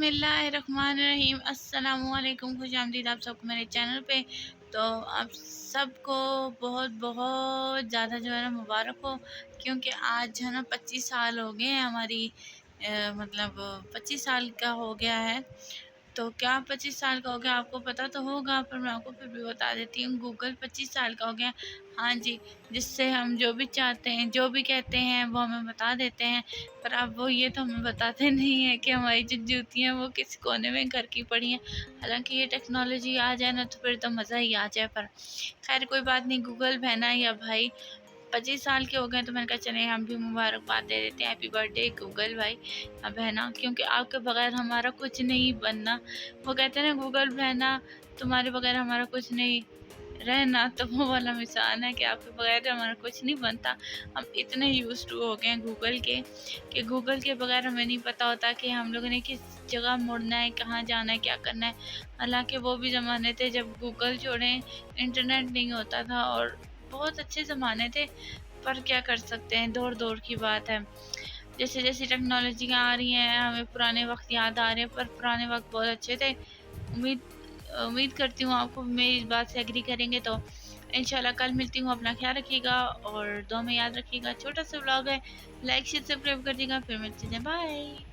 बिस्मिल्लाहिर्रहमानिर्रहीम। अस्सलाम वालेकुम, खुश आमदीद आप सबको मेरे चैनल पे। तो आप सबको बहुत बहुत ज़्यादा जो है ना मुबारक हो, क्योंकि आज जो है ना 25 साल हो गए हैं हमारी मतलब 25 साल का हो गया है। तो क्या 25 साल का हो गया आपको पता तो होगा, पर मैं आपको फिर भी बता देती हूँ। गूगल 25 साल का हो गया, हाँ जी, जिससे हम जो भी चाहते हैं, जो भी कहते हैं वो हमें बता देते हैं। पर अब वो ये तो हमें बताते नहीं है कि हमारी जो जूतियाँ हैं वो किस कोने में घर की पड़ी हैं। हालांकि ये टेक्नोलॉजी आ जाए ना तो फिर तो मज़ा ही आ जाए। पर खैर कोई बात नहीं, गूगल बहना या भाई 25 साल के हो गए तो मैंने कहा चले हम भी मुबारकबाद दे देते हैं। हैप्पी बर्थडे गूगल भाई बहना, क्योंकि आपके बगैर हमारा कुछ नहीं बनना। वो कहते हैं ना, गूगल बहना तुम्हारे बगैर हमारा कुछ नहीं रहना, तो वो वाला मिसाल है कि आपके बगैर हमारा कुछ नहीं बनता। हम इतने यूज टू हो गए हैं गूगल के कि गूगल के बगैर हमें नहीं पता होता कि हम लोगों ने किस जगह मुड़ना है, कहाँ जाना है, क्या करना है। हालांकि वो भी ज़माने थे जब गूगल छोड़ें इंटरनेट नहीं होता था, और बहुत अच्छे ज़माने थे। पर क्या कर सकते हैं, दौर दौर की बात है। जैसे जैसे टेक्नोलॉजियाँ आ रही हैं हमें पुराने वक्त याद आ रहे हैं, पर पुराने वक्त बहुत अच्छे थे। उम्मीद उम्मीद करती हूँ आपको मेरी इस बात से एग्री करेंगे। तो इंशाल्लाह कल मिलती हूँ। अपना ख्याल रखिएगा और दुआ में याद रखिएगा। छोटा सा व्लॉग है, लाइक शेयर सब्सक्राइब कर दीजिएगा। फिर मिलते हैं, बाय।